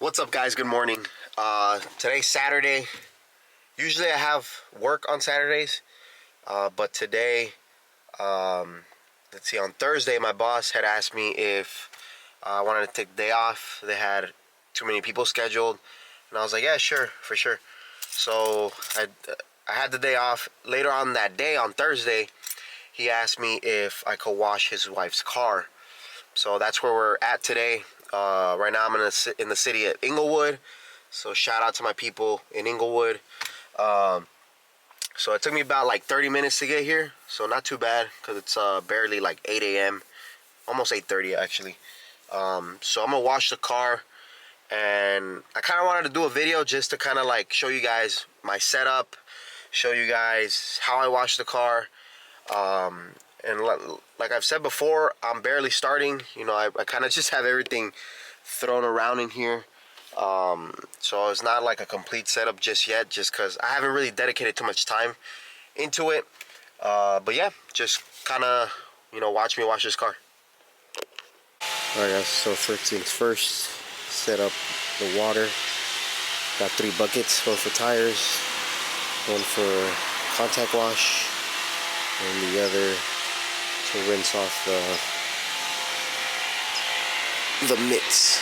What's up, guys? Good morning. Today's Saturday. Usually I have work on Saturdays, but today, let's see, on Thursday my boss had asked me if I wanted to take the day off. They had too many people scheduled, and I was like, yeah, sure, for sure. So I had the day off. Later on that day, on Thursday, he asked me if I could wash his wife's car. So that's where we're at today. Right now I'm in the city of Inglewood. So shout out to my people in Inglewood. So it took me about like 30 minutes to get here. So not too bad because it's barely like 8 a.m. Almost 8:30 actually. So I'm going to wash the car. And I kind of wanted to do a video just to kind of like show you guys my setup. Show you guys how I wash the car. And like I've said before, I'm barely starting. You know, I kind of just have everything thrown around in here. So it's not like a complete setup just yet, just because I haven't really dedicated too much time into it. But yeah, just kind of, you know, watch me wash this car. Alright guys, so first things first, set up the water. Got 3 buckets, one for tires, one for contact wash, and the other to rinse off the mitts.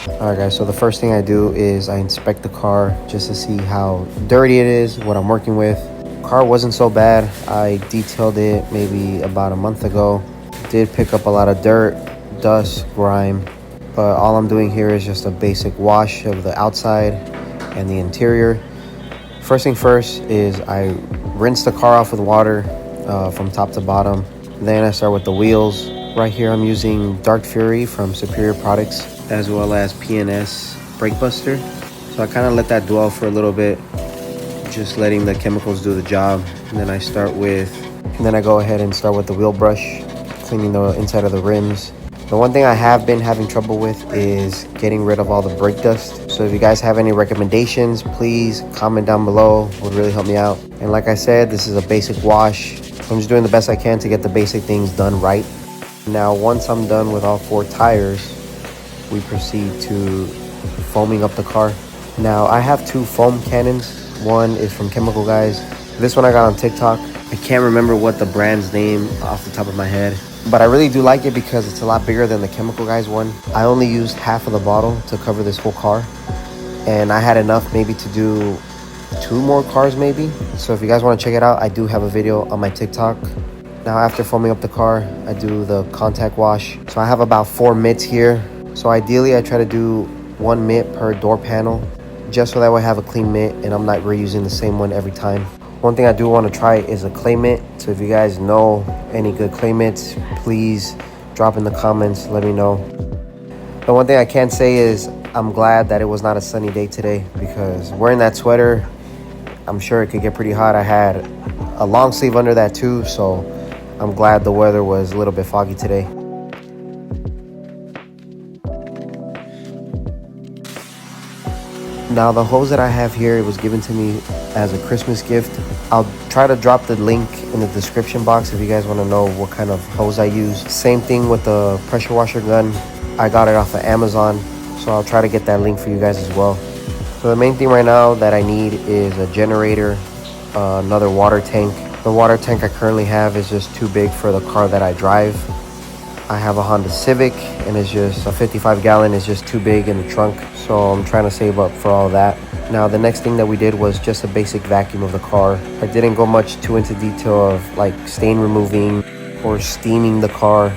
Alright guys, so the first thing I do is I inspect the car just to see how dirty it is, what I'm working with. Car wasn't so bad. I detailed it maybe about a month ago. Did pick up a lot of dirt, dust, grime, but all I'm doing here is just a basic wash of the outside and the interior. First thing first is I rinse the car off with water from top to bottom. Then I start with the wheels. Right here I'm using Dark Fury from Superior Products, as well as PNS Brake Buster. So I kind of let that dwell for a little bit, just letting the chemicals do the job. And then I go ahead and start with the wheel brush, cleaning the inside of the rims. The one thing I have been having trouble with is getting rid of all the brake dust. So if you guys have any recommendations, please comment down below. It would really help me out. And like I said, this is a basic wash. So I'm just doing the best I can to get the basic things done right. Now, once I'm done with all 4 tires, we proceed to foaming up the car. Now, I have 2 foam cannons. One is from Chemical Guys. This one I got on TikTok. I can't remember what the brand's name off the top of my head, but I really do like it because it's a lot bigger than the Chemical Guys one. I only used half of the bottle to cover this whole car, and I had enough maybe to do 2 more cars maybe. So if you guys want to check it out, I do have a video on my TikTok. Now after foaming up the car, I do the contact wash. So I have about 4 mitts here. So ideally I try to do 1 mitt per door panel, just so that way I have a clean mitt and I'm not reusing the same one every time. One thing I do want to try is a clay mitt. So if you guys know any good clay mitts, please drop in the comments, let me know. The one thing I can say is I'm glad that it was not a sunny day today, because wearing that sweater, I'm sure it could get pretty hot. I had a long sleeve under that too, so I'm glad the weather was a little bit foggy today. Now the hose that I have here, it was given to me as a Christmas gift. I'll try to drop the link in the description box if you guys want to know what kind of hose I use. Same thing with the pressure washer gun. I got it off of Amazon, so I'll try to get that link for you guys as well. So the main thing right now that I need is a generator, another water tank. The water tank I currently have is just too big for the car that I drive. I have a Honda Civic, and it's just a 55 gallon is just too big in the trunk. So I'm trying to save up for all that. Now the next thing that we did was just a basic vacuum of the car. I didn't go much too into detail of like stain removing or steaming the car.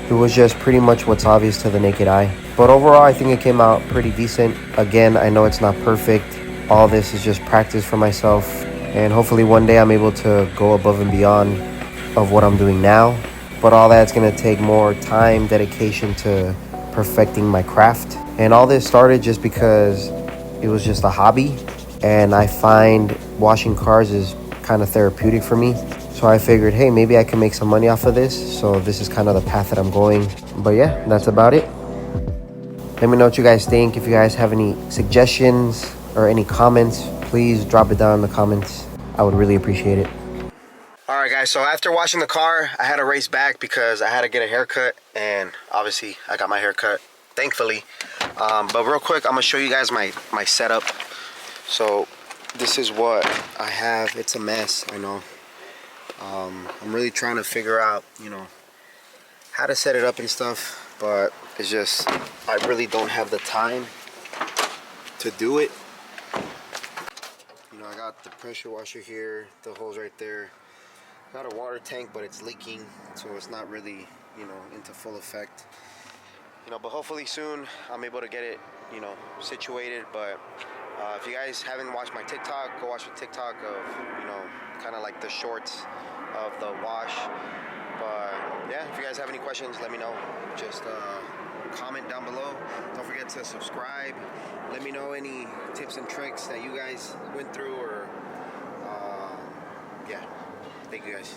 It was just pretty much what's obvious to the naked eye. But overall, I think it came out pretty decent. Again, I know it's not perfect. All this is just practice for myself. And hopefully one day I'm able to go above and beyond of what I'm doing now. But all that's going to take more time, dedication to perfecting my craft. And all this started just because it was just a hobby. And I find washing cars is kind of therapeutic for me. So I figured, hey, maybe I can make some money off of this. So this is kind of the path that I'm going. But yeah, that's about it. Let me know what you guys think. If you guys have any suggestions or any comments, please drop it down in the comments. I would really appreciate it. Alright guys, so after washing the car, I had to race back because I had to get a haircut, and obviously I got my haircut thankfully. But real quick, I'm gonna show you guys my setup. So this is what I have. It's a mess, I know. I'm really trying to figure out, you know, how to set it up and stuff, but it's just I really don't have the time to do it. You know, I got the pressure washer here, the hose right there. Got a water tank, but it's leaking, so it's not really, you know, into full effect. You know, but hopefully soon I'm able to get it, you know, situated. But if you guys haven't watched my TikTok, go watch the TikTok of, you know, kind of like the shorts of the wash. But yeah, if you guys have any questions, let me know. Just comment down below. Don't forget to subscribe. Let me know any tips and tricks that you guys went through, or yeah. Thank you guys.